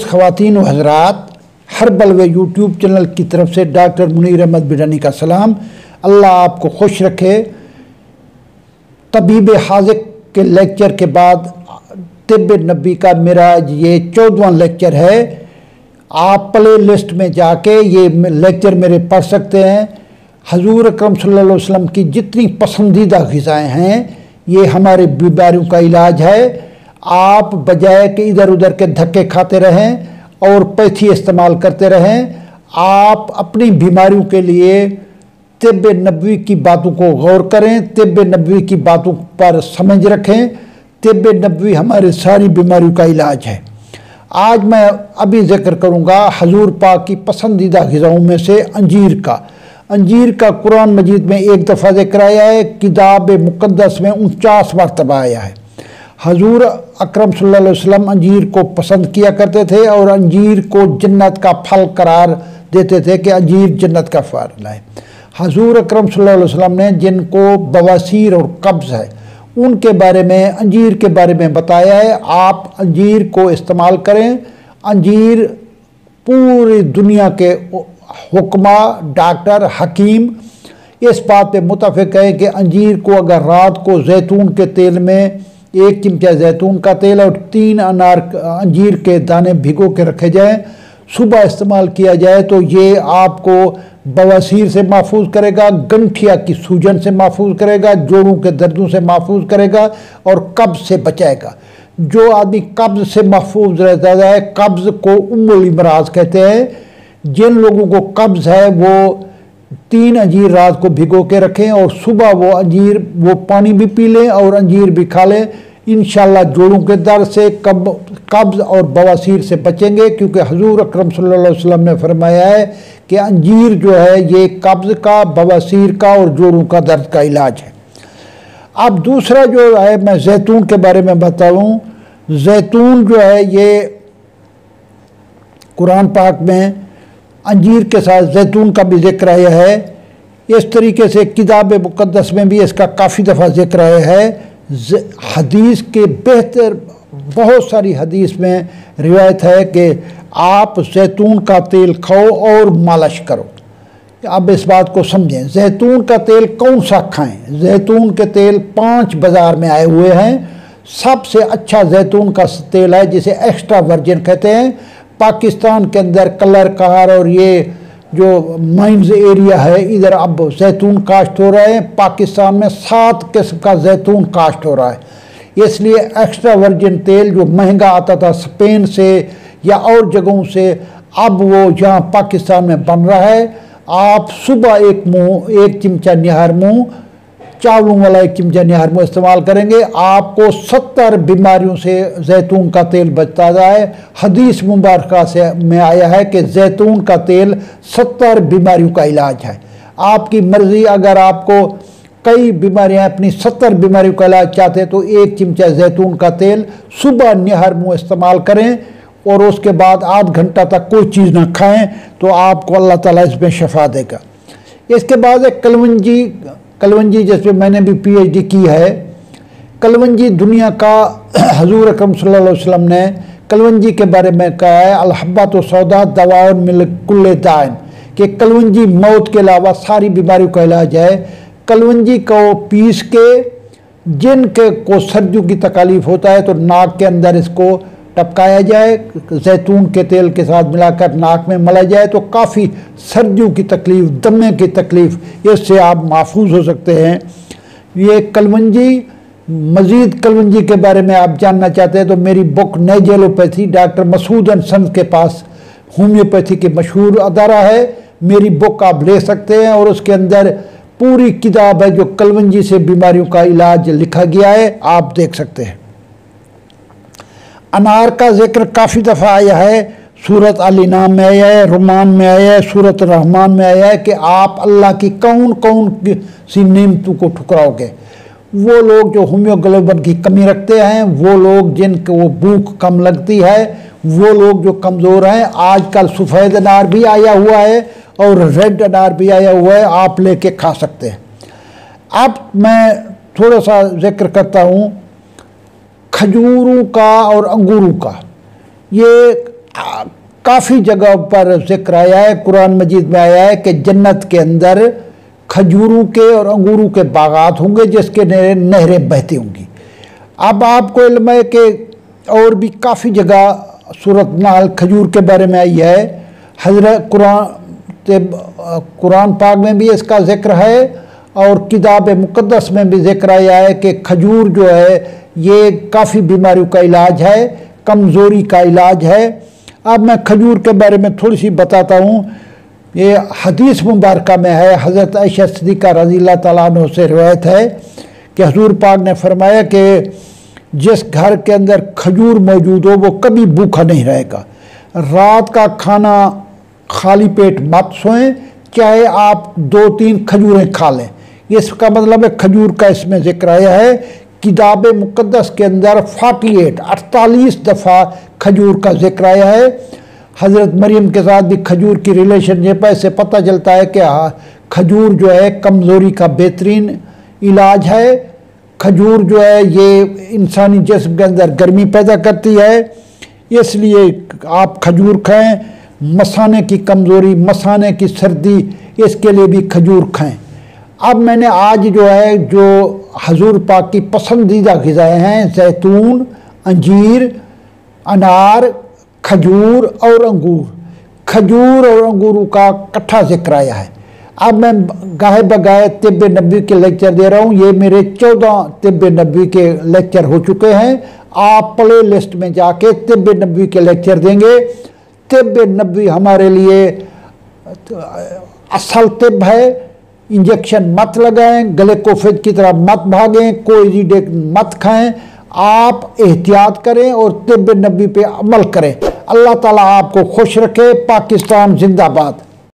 ख़वातीन व हज़रात, हर्बल व यूट्यूब चैनल की तरफ से डॉक्टर मुनीर अहमद बिडानी का सलाम। अल्लाह आपको खुश रखे। तबीब हाज़िक के लेक्चर के बाद तिब्ब नबी का मेरा ये 14वां लेक्चर है। आप प्ले लिस्ट में जाके ये लेक्चर मेरे पढ़ सकते हैं। हजूर अकरम सल्लल्लाहु अलैहि वसल्लम की जितनी पसंदीदा ग़िज़ाएँ हैं ये हमारे बीमारियों का इलाज है। आप बजाय कि इधर उधर के धक्के खाते रहें और पैथी इस्तेमाल करते रहें, आप अपनी बीमारियों के लिए तिब्ब नबवी की बातों को गौर करें, तिब्ब नबवी की बातों पर समझ रखें। तिब्ब नबवी हमारी सारी बीमारियों का इलाज है। आज मैं अभी जिक्र करूँगा हजूर पाक की पसंदीदा ग़िज़ाओं में से अंजीर का। अंजीर का कुरान मजीद में एक दफ़ा जिक्र आया है, किताब मुक़द्दस में 49 मरतबा आया है। हजूर अकरम सल्लल्लाहु अलैहि वसल्लम अंजीर को पसंद किया करते थे और अंजीर को जन्नत का फल करार देते थे कि अंजीर जन्नत का फल है। हजूर अकरम सल्लल्लाहु अलैहि वसल्लम ने जिनको बवासीर और कब्ज़ है उनके बारे में अंजीर के बारे में बताया है। आप अंजीर को इस्तेमाल करें। अंजीर पूरी दुनिया के हुक्मा, डॉक्टर, हकीम इस बात पे मुत्तफ़िक़ है कि अंजीर को अगर रात को जैतून के तेल में 1 चमचा जैतून का तेल और 3 अंजीर के दाने भिगो के रखे जाएं, सुबह इस्तेमाल किया जाए तो ये आपको बवासीर से महफूज करेगा, गंठिया की सूजन से महफूज करेगा, जोड़ों के दर्दों से महफूज करेगा और कब्ज़ से बचाएगा। जो आदमी कब्ज़ से महफूज रहता है, कब्ज़ को उम्मुल इमराज कहते हैं। जिन लोगों को कब्ज़ है वो 3 अंजीर रात को भिगो के रखें और सुबह वो पानी भी पी लें और अंजीर भी खा लें। इंशाअल्लाह जोड़ों के दर्द से, कब्ज़ और बवासीर से बचेंगे, क्योंकि हजूर अकरम सल्लल्लाहु अलैहि वसल्लम ने फरमाया है कि अंजीर जो है ये कब्ज़ का, बवासीर का और जोड़ों का दर्द का इलाज है। अब दूसरा जो है मैं जैतून के बारे में बताऊँ। जैतून जो है ये कुरान पाक में अंजीर के साथ जैतून का भी जिक्र आया है। इस तरीके से किताब मुक़द्दस में भी इसका काफ़ी दफ़ा जिक्र आया है। हदीस के बेहतर बहुत सारी हदीस में रिवायत है कि आप जैतून का तेल खाओ और मालिश करो। अब इस बात को समझें, जैतून का तेल कौन सा खाएं? जैतून के तेल 5 बाज़ार में आए हुए हैं। सबसे अच्छा जैतून का तेल है जिसे एक्स्ट्रा वर्जिन कहते हैं। पाकिस्तान के अंदर कलर कार और ये जो माइंस एरिया है इधर अब जैतून काश्त हो रहे हैं। पाकिस्तान में 7 किस्म का जैतून काश्त हो रहा है। इसलिए एक्स्ट्रा वर्जिन तेल जो महंगा आता था स्पेन से या और जगहों से, अब वो यहाँ पाकिस्तान में बन रहा है। आप सुबह 1 चमचा निहार मुँह, चावलों वाला 1 चमचा निहार मुँह इस्तेमाल करेंगे, आपको 70 बीमारियों से जैतून का तेल बचता है। हदीस मुबारका से में आया है कि जैतून का तेल 70 बीमारियों का इलाज है। आपकी मर्ज़ी, अगर आपको कई बीमारियां अपनी 70 बीमारियों का इलाज चाहते हैं तो 1 चमचा जैतून का तेल सुबह निहार मुँह इस्तेमाल करें और उसके बाद आध घंटा तक कोई चीज़ ना खाएँ तो आपको अल्लाह ताला इसमें शफा देगा। इसके बाद एक कलवंजी जिसमें मैंने भी PhD की है। कलवंजी दुनिया का हजूर अकरम सल्लल्लाहु अलैहि वसल्लम ने कलवंजी के बारे में कहा है, अलहब्बत सौदा दवाउन मिन कुल्लि दाइन, कि कलवंजी मौत के अलावा सारी बीमारियों का इलाज है। कलवंजी को पीस के जिनके को सर्दियों की तकलीफ़ होता है तो नाक के अंदर इसको टपकाया जाए, जैतून के तेल के साथ मिलाकर नाक में मला जाए तो काफ़ी सर्दियों की तकलीफ़, दमे की तकलीफ़, इससे आप महफूज हो सकते हैं। ये कलवंजी, मज़ीद कलवंजी के बारे में आप जानना चाहते हैं तो मेरी बुक नेजेलोपैथी डॉक्टर मसूद सन के पास होम्योपैथी के मशहूर अदारा है, मेरी बुक आप ले सकते हैं और उसके अंदर पूरी किताब है जो कलवंजी से बीमारियों का इलाज लिखा गया है, आप देख सकते हैं। अनार का जिक्र काफ़ी दफ़ा आया है। सूरत अल इनाम में आया है, रुमान में आया है, सूरत रहमान में आया है कि आप अल्लाह की कौन कौन सी नेमतों को ठुकराओगे। वो लोग जो हीमोग्लोबिन की कमी रखते हैं, वो लोग जिनको वो भूख कम लगती है, वो लोग जो कमज़ोर हैं। आजकल सफ़ेद अनार भी आया हुआ है और रेड अनार भी आया हुआ है, आप लेके खा सकते हैं। अब मैं थोड़ा सा जिक्र करता हूँ खजूरों का और अंगूरों का। ये काफ़ी जगह पर जिक्र आया है, कुरान मजीद में आया है कि जन्नत के अंदर खजूरों के और अंगूरों के बागात होंगे जिसके नहरें बहती होंगी। अब आपको इल्म है कि और भी काफ़ी जगह सूरत नाल खजूर के बारे में आई है। हज़रत कुरान पाक में भी इसका जिक्र है और किताब मुक़द्दस में भी जिक्र आया है कि खजूर जो है ये काफ़ी बीमारियों का इलाज है, कमज़ोरी का इलाज है। अब मैं खजूर के बारे में थोड़ी सी बताता हूँ। ये हदीस मुबारक में है, हज़रत आयशा सिद्दीक़ा रज़ियल्लाहु ताला अन्हा से रिवायत है कि हुज़ूर पाक ने फरमाया कि जिस घर के अंदर खजूर मौजूद हो वो कभी भूखा नहीं रहेगा। रात का खाना खाली पेट मत सोएं, चाहे आप 2-3 खजूरें खा लें। इसका मतलब है खजूर का इसमें जिक्र आया है। किताब मुक़द्दस के अंदर 48 दफ़ा खजूर का जिक्र आया है। हज़रत मरियम के साथ भी खजूर की रिलेशनशिप है। इससे पता चलता है कि खजूर जो है कमज़ोरी का बेहतरीन इलाज है। खजूर जो है ये इंसानी जिस्म के अंदर गर्मी पैदा करती है, इसलिए आप खजूर खाएं। मसाने की कमज़ोरी, मसाने की सर्दी, इसके लिए भी खजूर खाएं। अब मैंने आज जो है जो हुज़ूर पाक की पसंदीदा ग़िज़ाएँ हैं, जैतून, अंजीर, अनार, खजूर और अंगूर। खजूर और अंगूरों का इकट्ठा जिक्र आया है। अब मैं गाहे बगाहे तिब्ब नबी के लेक्चर दे रहा हूँ। ये मेरे 14 तिब्ब नबी के लेक्चर हो चुके हैं। आप प्ले लिस्ट में जाके तिब्ब नबी के लेक्चर देंगे। तिब्ब नबी हमारे लिए असल तिब्ब है। इंजेक्शन मत लगाएं, गले कोफिद की तरह मत भागें, कोई मत खाएं। आप एहतियात करें और तिब्ब नबी पे अमल करें। अल्लाह ताला आपको खुश रखे। पाकिस्तान जिंदाबाद।